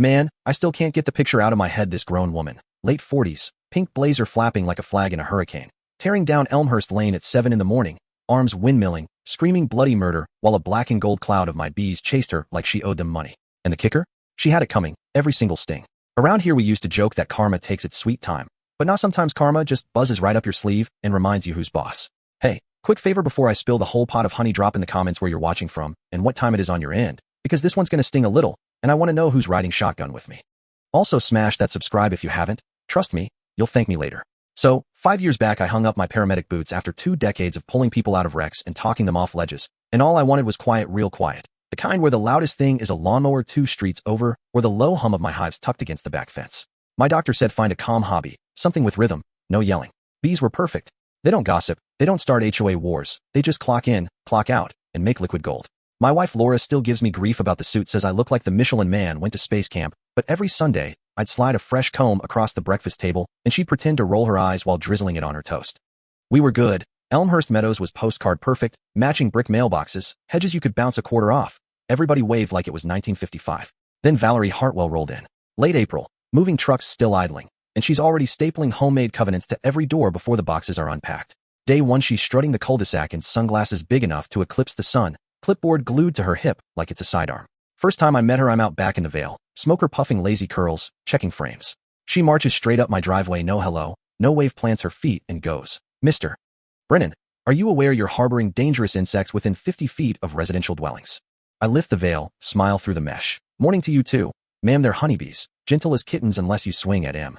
Man, I still can't get the picture out of my head. This grown woman, late 40s, pink blazer flapping like a flag in a hurricane, tearing down Elmhurst Lane at 7 in the morning, arms windmilling, screaming bloody murder while a black and gold cloud of my bees chased her like she owed them money. And the kicker? She had it coming, every single sting. Around here we used to joke that karma takes its sweet time, but now sometimes karma just buzzes right up your sleeve and reminds you who's boss. Hey, quick favor before I spill the whole pot of honey, drop in the comments where you're watching from and what time it is on your end, because this one's gonna sting a little, and I want to know who's riding shotgun with me. Also smash that subscribe if you haven't. Trust me, you'll thank me later. So, 5 years back I hung up my paramedic boots after 2 decades of pulling people out of wrecks and talking them off ledges, and all I wanted was quiet, real quiet. The kind where the loudest thing is a lawnmower 2 streets over, or the low hum of my hives tucked against the back fence. My doctor said find a calm hobby, something with rhythm, no yelling. Bees were perfect. They don't gossip, they don't start HOA wars, they just clock in, clock out, and make liquid gold. My wife Laura still gives me grief about the suit, says I look like the Michelin Man went to space camp, but every Sunday, I'd slide a fresh comb across the breakfast table, and she'd pretend to roll her eyes while drizzling it on her toast. We were good. Elmhurst Meadows was postcard perfect, matching brick mailboxes, hedges you could bounce a quarter off. Everybody waved like it was 1955. Then Valerie Hartwell rolled in. Late April, moving trucks still idling, and she's already stapling homemade covenants to every door before the boxes are unpacked. Day 1 she's strutting the cul-de-sac in sunglasses big enough to eclipse the sun, clipboard glued to her hip like it's a sidearm. First time I met her I'm out back in the Vale, smoker puffing lazy curls, checking frames. She marches straight up my driveway, no hello, no wave, plants her feet and goes, Mr. Brennan, are you aware you're harboring dangerous insects within 50 feet of residential dwellings? I lift the veil, smile through the mesh. Morning to you too. Ma'am, they're honeybees, gentle as kittens unless you swing at 'em.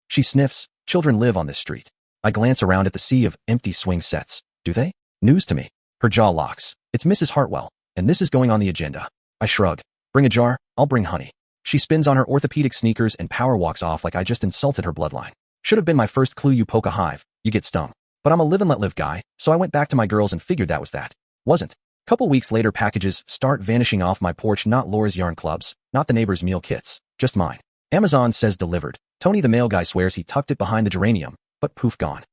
She sniffs, children live on this street. I glance around at the sea of empty swing sets. Do they? News to me. Her jaw locks. It's Mrs. Hartwell, and this is going on the agenda. I shrug. Bring a jar, I'll bring honey. She spins on her orthopedic sneakers and power walks off like I just insulted her bloodline. Should have been my first clue. You poke a hive, you get stung. But I'm a live and let live guy, so I went back to my girls and figured that was that. Wasn't. Couple weeks later packages start vanishing off my porch, not Laura's yarn clubs, not the neighbor's meal kits, just mine. Amazon says delivered. Tony the mail guy swears he tucked it behind the geranium, but poof, gone.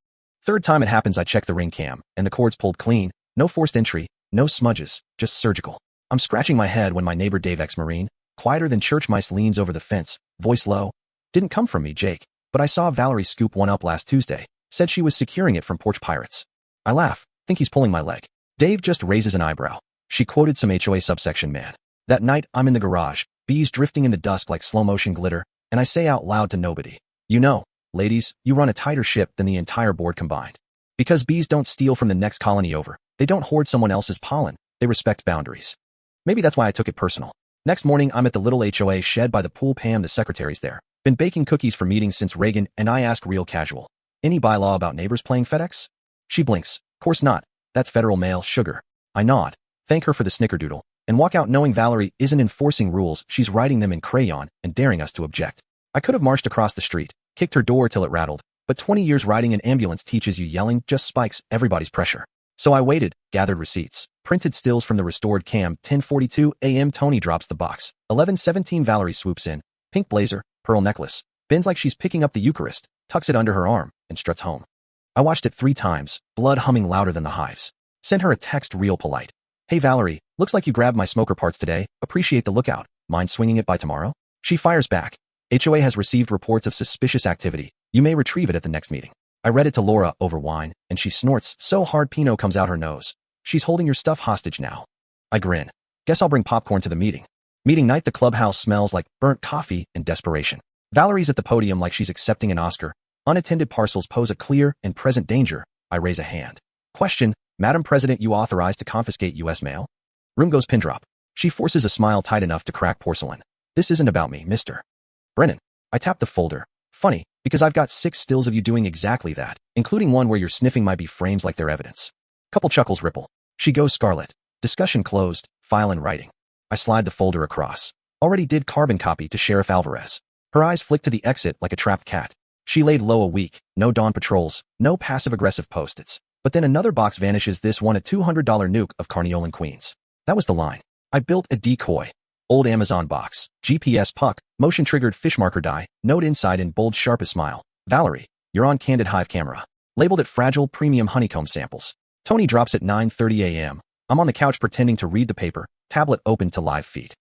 Third time it happens I check the ring cam, and the cord's pulled clean, no forced entry, no smudges, just surgical. I'm scratching my head when my neighbor Dave, ex-Marine, quieter than church mice, leans over the fence, voice low. Didn't come from me, Jake, but I saw Valerie scoop one up last Tuesday, said she was securing it from porch pirates. I laugh, think he's pulling my leg. Dave just raises an eyebrow. She quoted some HOA subsection man. That night, I'm in the garage, bees drifting in the dusk like slow-motion glitter, and I say out loud to nobody, you know, ladies, you run a tighter ship than the entire board combined. Because bees don't steal from the next colony over. They don't hoard someone else's pollen. They respect boundaries. Maybe that's why I took it personal. Next morning, I'm at the little HOA shed by the pool. Pam, the secretary's there. Been baking cookies for meetings since Reagan, and I ask real casual. Any bylaw about neighbors playing FedEx? She blinks. Course not. That's federal mail, sugar. I nod, thank her for the snickerdoodle, and walk out knowing Valerie isn't enforcing rules, she's writing them in crayon and daring us to object. I could have marched across the street, kicked her door till it rattled, but 20 years riding an ambulance teaches you yelling just spikes everybody's pressure. So I waited, gathered receipts, printed stills from the restored cam. 10:42 a.m. Tony drops the box. 11:17 Valerie swoops in, pink blazer, pearl necklace, bends like she's picking up the Eucharist, tucks it under her arm, and struts home. I watched it 3 times, blood humming louder than the hives. Sent her a text real polite. Hey Valerie, looks like you grabbed my smoker parts today, appreciate the lookout, mind swinging it by tomorrow? She fires back. HOA has received reports of suspicious activity, you may retrieve it at the next meeting. I read it to Laura over wine, and she snorts so hard Pinot comes out her nose. She's holding your stuff hostage now. I grin. Guess I'll bring popcorn to the meeting. Meeting night, the clubhouse smells like burnt coffee and desperation. Valerie's at the podium like she's accepting an Oscar. Unattended parcels pose a clear and present danger. I raise a hand. Question, Madam President, you authorized to confiscate U.S. mail? Room goes pin drop. She forces a smile tight enough to crack porcelain. This isn't about me, Mr. Brennan. I tap the folder. Funny, because I've got 6 stills of you doing exactly that, including one where you're sniffing my beef frames like they're evidence. Couple chuckles ripple. She goes scarlet. Discussion closed, file in writing. I slide the folder across. Already did carbon copy to Sheriff Alvarez. Her eyes flick to the exit like a trapped cat. She laid low a week, no dawn patrols, no passive-aggressive post-its. But then another box vanishes, this one a $200 nuke of Carniolan Queens. That was the line. I built a decoy. Old Amazon box, GPS puck, motion-triggered fish marker die, note inside in bold sharp a smile. Valerie, you're on candid hive camera. Labeled it fragile premium honeycomb samples. Tony drops at 9:30 a.m. I'm on the couch pretending to read the paper, tablet open to live feed.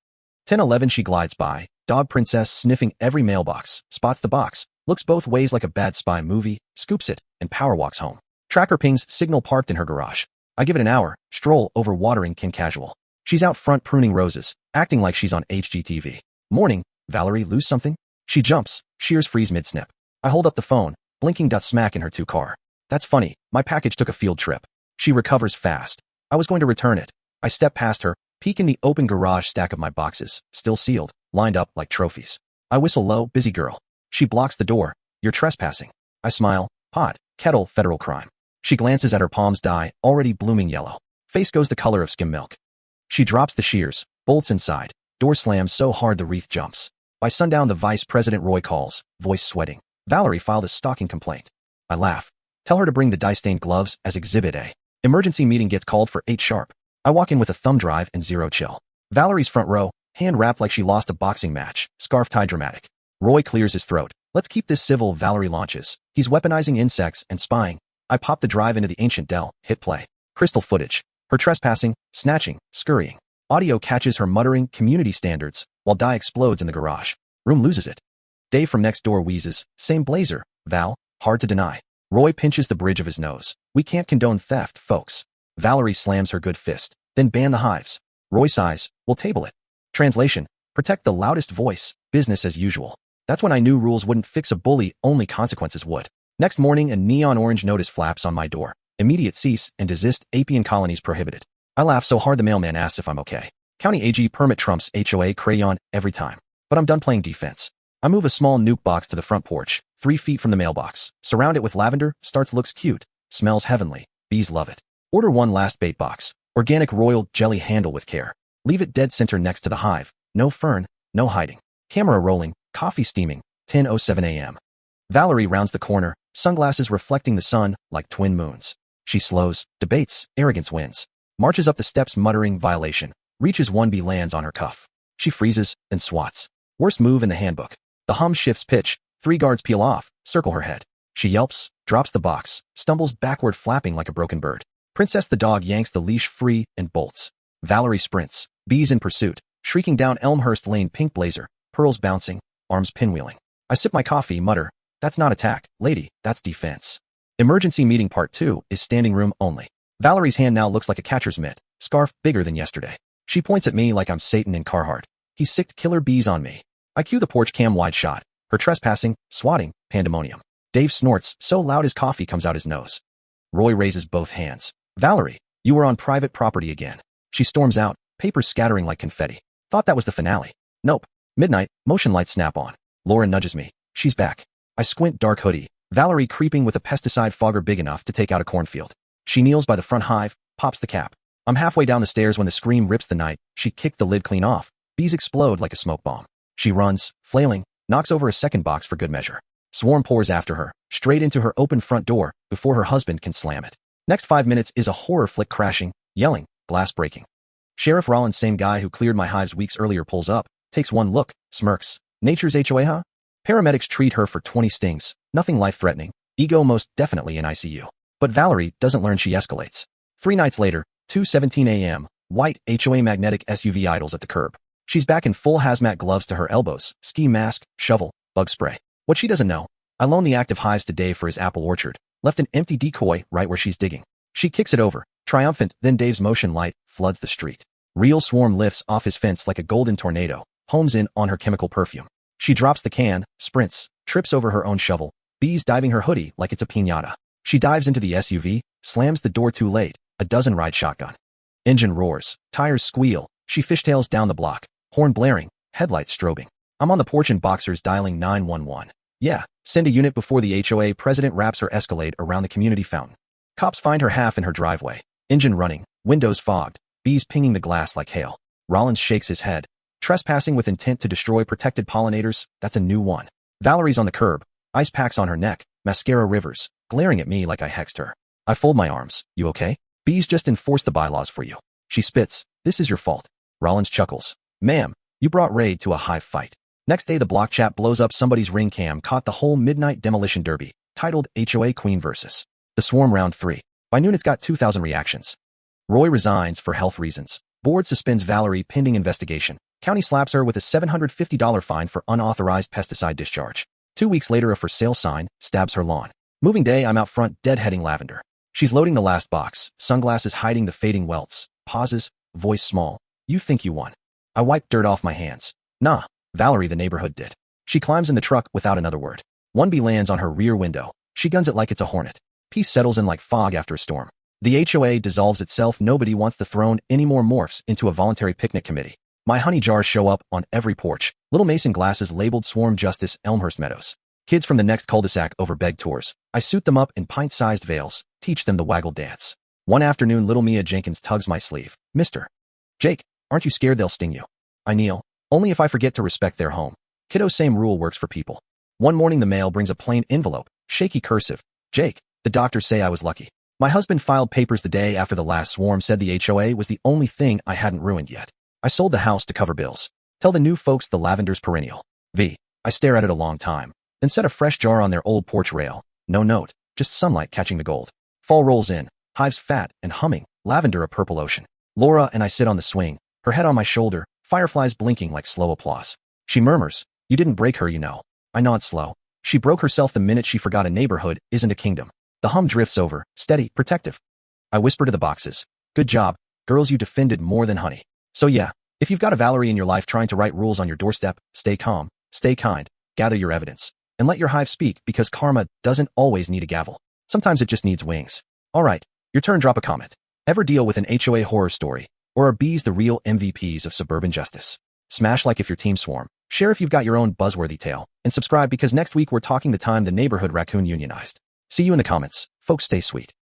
10:11 she glides by, Dog princess sniffing every mailbox, spots the box, looks both ways like a bad spy movie, scoops it, and power walks home. Tracker pings signal parked in her garage. I give it an hour, stroll over watering can casual. She's out front pruning roses, acting like she's on HGTV. Morning, Valerie, lose something? She jumps, shears freeze mid-snip. I hold up the phone, blinking smack in her car. That's funny, my package took a field trip. She recovers fast. I was going to return it. I step past her, peek in the open garage stack of my boxes, still sealed, lined up like trophies. I whistle low, busy girl. She blocks the door. You're trespassing. I smile. Pot, kettle, federal crime. She glances at her palms dye, already blooming yellow. Face goes the color of skim milk. She drops the shears, bolts inside. Door slams so hard the wreath jumps. By sundown the Vice President Roy calls, voice sweating. Valerie filed a stalking complaint. I laugh. Tell her to bring the dye-stained gloves as Exhibit A. Emergency meeting gets called for 8 sharp. I walk in with a thumb drive and zero chill. Valerie's front row, hand wrapped like she lost a boxing match, scarf tied dramatic. Roy clears his throat. Let's keep this civil, Valerie launches. He's weaponizing insects and spying. I pop the drive into the ancient Dell, hit play. Crystal footage. Her trespassing, snatching, scurrying. Audio catches her muttering community standards, while dye explodes in the garage. Room loses it. Dave from next door wheezes, same blazer, Val, hard to deny. Roy pinches the bridge of his nose. We can't condone theft, folks. Valerie slams her good fist. Then ban the hives. Roy sighs, we'll table it. Translation, protect the loudest voice, business as usual. That's when I knew rules wouldn't fix a bully, only consequences would. Next morning a neon orange notice flaps on my door. Immediate cease and desist apian colonies prohibited. I laugh so hard the mailman asks if I'm okay. County AG permit trumps HOA crayon every time. But I'm done playing defense. I move a small nuke box to the front porch, 3 feet from the mailbox. Surround it with lavender, starts looks cute. Smells heavenly. Bees love it. Order one last bait box. Organic royal jelly handle with care. Leave it dead center next to the hive. No fern, no hiding. Camera rolling, coffee steaming, 10:07 a.m. Valerie rounds the corner, sunglasses reflecting the sun like twin moons. She slows, debates, arrogance wins. Marches up the steps muttering violation. Reaches 1B lands on her cuff. She freezes, then swats. Worst move in the handbook. The hum shifts pitch, 3 guards peel off, circle her head. She yelps, drops the box, stumbles backward flapping like a broken bird. Princess the dog yanks the leash free and bolts. Valerie sprints, bees in pursuit, shrieking down Elmhurst Lane pink blazer, pearls bouncing, arms pinwheeling. I sip my coffee, mutter, that's not attack, lady, that's defense. Emergency meeting part 2 is standing room only. Valerie's hand now looks like a catcher's mitt, scarf bigger than yesterday. She points at me like I'm Satan in Carhartt. He sicked killer bees on me. I cue the porch cam wide shot. Her trespassing, swatting, pandemonium. Dave snorts so loud his coffee comes out his nose. Roy raises both hands. Valerie, you were on private property again. She storms out, papers scattering like confetti. Thought that was the finale. Nope. Midnight, motion lights snap on. Laura nudges me. She's back. I squint dark hoodie. Valerie creeping with a pesticide fogger big enough to take out a cornfield. She kneels by the front hive, pops the cap. I'm halfway down the stairs when the scream rips the night. She kicked the lid clean off. Bees explode like a smoke bomb. She runs, flailing, knocks over a second box for good measure. Swarm pours after her, straight into her open front door, before her husband can slam it. Next 5 minutes is a horror flick crashing, yelling, glass breaking. Sheriff Rollins, same guy who cleared my hives weeks earlier, pulls up, takes one look, smirks. Nature's HOA, huh? Paramedics treat her for 20 stings, nothing life-threatening, ego most definitely in ICU. But Valerie doesn't learn, she escalates. 3 nights later, 2:17 a.m., white HOA magnetic SUV idles at the curb. She's back in full hazmat gloves to her elbows, ski mask, shovel, bug spray. What she doesn't know, I loaned the active hives to Dave for his apple orchard, left an empty decoy right where she's digging. She kicks it over, triumphant, then Dave's motion light floods the street. Real swarm lifts off his fence like a golden tornado, homes in on her chemical perfume. She drops the can, sprints, trips over her own shovel, bees diving her hoodie like it's a piñata. She dives into the SUV, slams the door too late, a dozen ride shotgun. Engine roars, tires squeal, she fishtails down the block, horn blaring, headlights strobing. I'm on the porch in boxers dialing 911. Yeah, send a unit before the HOA president wraps her Escalade around the community fountain. Cops find her half in her driveway, engine running, windows fogged, bees pinging the glass like hail. Rollins shakes his head. Trespassing with intent to destroy protected pollinators, that's a new one. Valerie's on the curb, ice packs on her neck, mascara rivers, glaring at me like I hexed her. I fold my arms. You okay? Bees just enforced the bylaws for you. She spits. This is your fault. Rollins chuckles. Ma'am, you brought raid to a hive fight. Next day the block chat blows up. Somebody's ring cam caught the whole midnight demolition derby, titled HOA Queen vs. The Swarm Round 3. By noon it's got 2,000 reactions. Roy resigns for health reasons. Board suspends Valerie pending investigation. County slaps her with a $750 fine for unauthorized pesticide discharge. 2 weeks later, a for sale sign stabs her lawn. Moving day, I'm out front deadheading Lavender. She's loading the last box, sunglasses hiding the fading welts. Pauses, voice small. You think you won. I wipe dirt off my hands. Nah, Valerie the neighborhood did. She climbs in the truck without another word. 1B lands on her rear window. She guns it like it's a Hornet. Peace settles in like fog after a storm. The HOA dissolves itself. Nobody wants the throne anymore. Morphs into a voluntary picnic committee. My honey jars show up on every porch. Little mason glasses labeled Swarm Justice Elmhurst Meadows. Kids from the next cul-de-sac over beg tours. I suit them up in pint-sized veils, teach them the waggle dance. One afternoon, little Mia Jenkins tugs my sleeve. Mr. Jake, aren't you scared they'll sting you? I kneel. Only if I forget to respect their home. Kiddo, same rule works for people. One morning, the mail brings a plain envelope, shaky cursive. Jake, the doctors say I was lucky. My husband filed papers the day after the last swarm, said the HOA was the only thing I hadn't ruined yet. I sold the house to cover bills. Tell the new folks the lavender's perennial. I stare at it a long time. Then set a fresh jar on their old porch rail. No note, just sunlight catching the gold. Fall rolls in, hives fat and humming, lavender a purple ocean. Laura and I sit on the swing, her head on my shoulder, fireflies blinking like slow applause. She murmurs, you didn't break her, you know. I nod slow. She broke herself the minute she forgot a neighborhood isn't a kingdom. The hum drifts over, steady, protective. I whisper to the boxes. Good job, girls, you defended more than honey. So yeah, if you've got a Valerie in your life trying to write rules on your doorstep, stay calm, stay kind, gather your evidence, and let your hive speak, because karma doesn't always need a gavel. Sometimes it just needs wings. All right, your turn. Drop a comment. Ever deal with an HOA horror story? Or are bees the real MVPs of suburban justice? Smash like if your team swarm. Share if you've got your own buzzworthy tale. And subscribe, because next week we're talking the time the neighborhood raccoon unionized. See you in the comments. Folks, stay sweet.